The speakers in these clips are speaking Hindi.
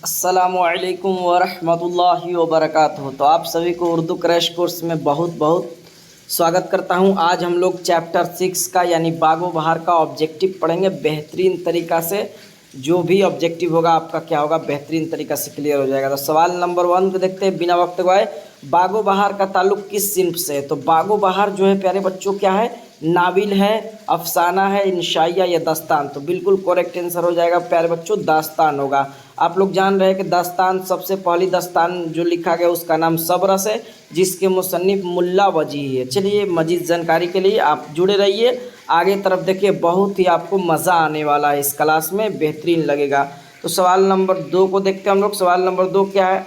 अस्सलामुअलैकुम वरहमतुल्लाहि वबरकातुहू। तो आप सभी को उर्दू क्रैश कोर्स में बहुत बहुत स्वागत करता हूं। आज हम लोग चैप्टर 6 का यानी बागो बहार का ऑब्जेक्टिव पढ़ेंगे बेहतरीन तरीक़ा से। जो भी ऑब्जेक्टिव होगा आपका क्या होगा, बेहतरीन तरीक़ा से क्लियर हो जाएगा। तो सवाल नंबर 1 को देखते हैं बिना वक्त गवाए। बागो बहार का ताल्लुक़ किस सिन्फ से है? तो बागो बहार जो है प्यारे बच्चों क्या है, नाविल है, अफसाना है, इंशाइया या दास्तान। तो बिल्कुल करेक्ट आंसर हो जाएगा प्यारे बच्चों, दास्तान होगा। आप लोग जान रहे हैं कि दास्तान, सबसे पहली दास्तान जो लिखा गया उसका नाम सबरस है, जिसके मुसन्निफ मुल्ला वजीह है। चलिए मजीद जानकारी के लिए आप जुड़े रहिए, आगे तरफ देखिए, बहुत ही आपको मज़ा आने वाला है इस क्लास में, बेहतरीन लगेगा। तो सवाल नंबर 2 को देखते हैं हम लोग। सवाल नंबर 2 क्या है,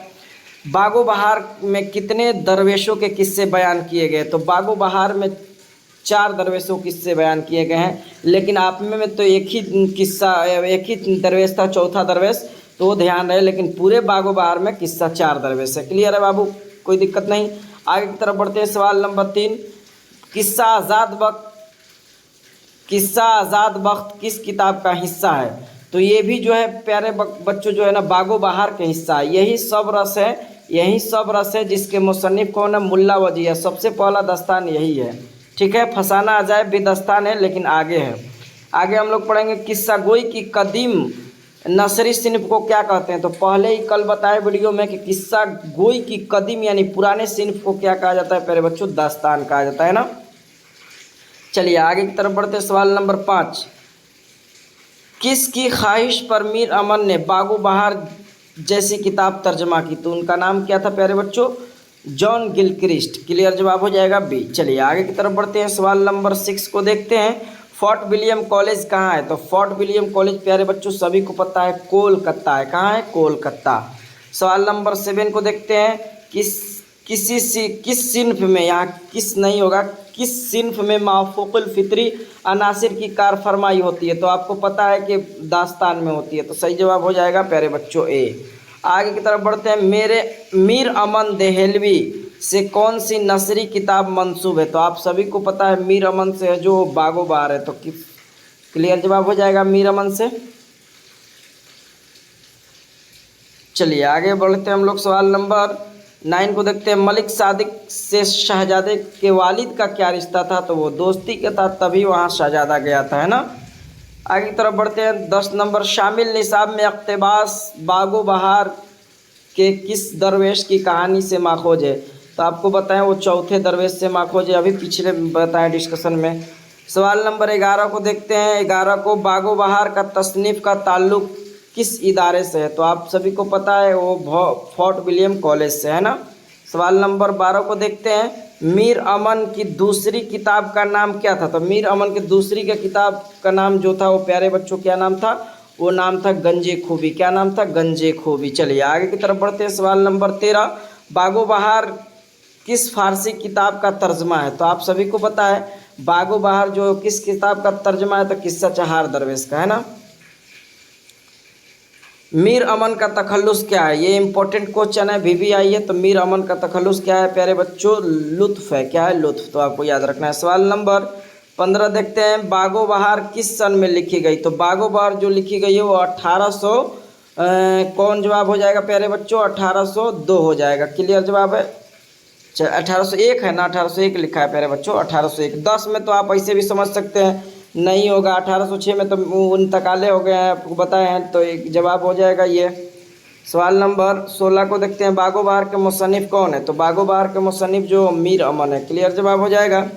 बागो बहार में कितने दरवेशों के किस्से बयान किए गए? तो बागो बहार में 4 दरवेशों किस्से बयान किए गए हैं, लेकिन आप में तो एक ही किस्सा, एक ही दरवेश था, चौथा दरवेश, तो वो ध्यान रहे। लेकिन पूरे बागो बहार में किस्सा 4 दरवेश है। क्लियर है बाबू, कोई दिक्कत नहीं। आगे की तरफ बढ़ते हैं। सवाल नंबर 3, किस्सा आज़ाद बख्त किस किताब का हिस्सा है? तो ये भी जो है प्यारे बच्चों जो है ना, बागो बहार का हिस्सा है। यही सब रस है जिसके मुसन्निफ कौन है? मुल्ला वजीह है। सबसे पहला दस्तान यही है, ठीक है। फसाना अजायब भी दस्तान है, लेकिन आगे है। आगे हम लोग पढ़ेंगे किस्सा गोई की कदीम नसरी सिन्फ को क्या कहते हैं? तो पहले ही कल बताए वीडियो में कि किस्सा गोई की कदीम यानी पुराने सिन्फ को क्या कहा जाता है प्यारे बच्चों? दास्तान कहा जाता है ना। चलिए आगे की तरफ बढ़ते हैं। सवाल नंबर 5, किसकी ख्वाहिश पर मीर अमन ने बागो बहार जैसी किताब तर्जमा की? तो उनका नाम क्या था प्यारे बच्चों? John Gilchrist. क्लियर जवाब हो जाएगा बी। चलिए आगे की तरफ बढ़ते हैं। सवाल नंबर 6 को देखते हैं। फोर्ट विलियम कॉलेज कहाँ है? तो फोर्ट विलियम कॉलेज प्यारे बच्चों सभी को पता है, कोलकाता है। कहाँ है? कोलकाता। सवाल नंबर 7 को देखते हैं। किस सिन्फ में, यहाँ किस नहीं होगा, किस सिन्फ में माफूकुल फितरी अनासिर की कार फरमाई होती है? तो आपको पता है कि दास्तान में होती है। तो सही जवाब हो जाएगा प्यारे बच्चों ए। आगे की तरफ बढ़ते हैं। मीर अमन देहलवी से कौन सी नसरी किताब मंसूब है? तो आप सभी को पता है मीर अमन से है जो बागो बहार है। तो क्लियर जवाब हो जाएगा मीर अमन से। चलिए आगे बढ़ते हैं हम लोग। सवाल नंबर 9 को देखते हैं। मलिक सादिक से शहजादे के वालिद का क्या रिश्ता था? तो वो दोस्ती के था, तभी वहाँ शहजादा गया था, है ना। आगे की तरफ बढ़ते हैं। 10 नंबर, शामिल निसाब में अक्तबास बागो बहार के किस दरवेश की कहानी से माखोज है? तो आपको बताएं वो चौथे दरवेश से माखोज है, अभी पिछले बताएं डिस्कशन में। सवाल नंबर 11 को देखते हैं। 11 को, बागो बहार का तसनीफ़ का ताल्लुक़ किस इदारे से है? तो आप सभी को पता है वो फोर्ट विलियम कॉलेज से, है ना। सवाल नंबर 12 को देखते हैं। मीर अमन की दूसरी किताब का नाम क्या था? तो मीर अमन की दूसरी का किताब का नाम जो था वो प्यारे बच्चों क्या नाम था? वो नाम था गंजे खूबी। क्या नाम था? गंजे खूबी। चलिए आगे की तरफ बढ़ते हैं। सवाल नंबर 13, बागो बहार किस फारसी किताब का तर्जमा है? तो आप सभी को पता है बागो बहार जो किस किताब का तर्जमा है? तो किस्सा चहार दरवेश का, है ना। मीर अमन का तखल्लुस क्या है? ये इंपॉर्टेंट क्वेश्चन है, VVI है। तो मीर अमन का तखल्लुस क्या है प्यारे बच्चों? लुत्फ है। क्या है? लुत्फ। तो आपको याद रखना है। सवाल नंबर 15 देखते हैं। बागो बहार किस सन में लिखी गई? तो बागो बहार जो लिखी गई है वो 1800 कौन जवाब हो जाएगा प्यारे बच्चों? 1802 हो जाएगा। क्लियर जवाब है। 1801 है ना, 1801 लिखा है प्यारे बच्चों, 1801। 10 में तो आप ऐसे भी समझ सकते हैं नहीं होगा, 1806 में तो इंतकाले हो गए हैं, आपको बताए हैं। तो एक जवाब हो जाएगा ये। सवाल नंबर 16 को देखते हैं। बागो बहार के मुसन्निफ कौन है? तो बागो बहार के मुसन्निफ जो मीर अमन है। क्लियर जवाब हो जाएगा।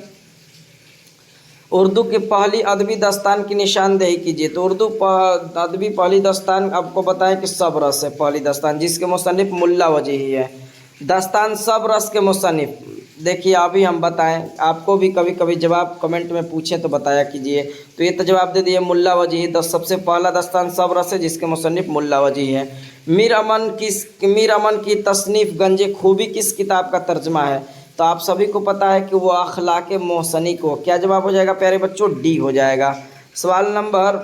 उर्दू की पहली अदबी दास्तान की निशानदेही कीजिए। तो उर्दू अदबी पहली दास्तान आपको बताएं कि सब रस है पहली दास्तान, जिसके मुसन्निफ मुल्ला वजीही है। दास्तान सब रस के मुसन्निफ देखिए, अभी हम बताएं, आपको भी कभी कभी जवाब कमेंट में पूछें तो बताया कीजिए। तो ये तो जवाब दे दिए मुल्ला वजीही। सबसे पहला दास्तान सब रस है जिसके मुसन्निफ मुल्ला वजीही है। मीर अमन की तसनीफ़ गंजे खूबी किस किताब का तर्जमा है? तो आप सभी को पता है कि वो अखलाक मोहसनी को। क्या जवाब हो जाएगा प्यारे बच्चों? डी हो जाएगा। सवाल नंबर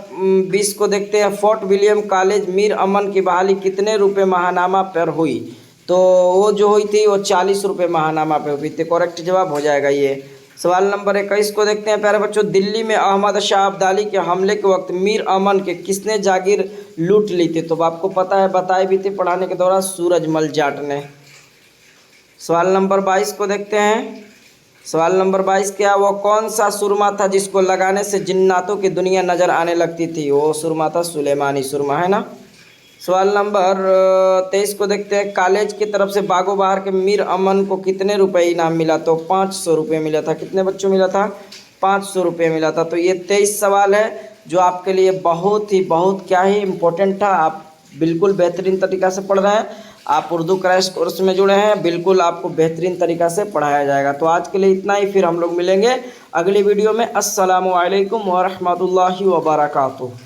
20 को देखते हैं। फोर्ट विलियम कॉलेज मीर अमन की बहाली कितने रुपए माहनामा पर हुई? तो वो जो हुई थी वो 40 रुपये माहनामा पे हुई थी। करेक्ट जवाब हो जाएगा ये। सवाल नंबर 21 को देखते हैं प्यारे बच्चों। दिल्ली में अहमद शाह अब्दाली के हमले के वक्त मीर अमन के किसने जागीर लूट ली थी? तो आपको पता है, बताई भी थी पढ़ाने के दौरान, सूरजमल जाट ने। सवाल नंबर 22 को देखते हैं। सवाल नंबर 22 क्या, वो कौन सा सुरमा था जिसको लगाने से जिन्नातों की दुनिया नजर आने लगती थी? वो सुरमा था सुलेमानी सुरमा, है ना। सवाल नंबर 23 को देखते हैं। कॉलेज की तरफ से बागो बहार के मीर अमन को कितने रुपए इनाम मिला? तो 500 रुपये मिला था। कितने बच्चों मिला था? 500 रुपये मिला था। तो ये 23 सवाल है जो आपके लिए बहुत क्या ही इम्पोर्टेंट था। आप बिल्कुल बेहतरीन तरीक़ा से पढ़ रहे हैं। आप उर्दू क्रैश कोर्स में जुड़े हैं, बिल्कुल आपको बेहतरीन तरीक़ा से पढ़ाया जाएगा। तो आज के लिए इतना ही, फिर हम लोग मिलेंगे अगली वीडियो में। अस्सलामु अलैकुम व रहमतुल्लाहि व बरकातुहू।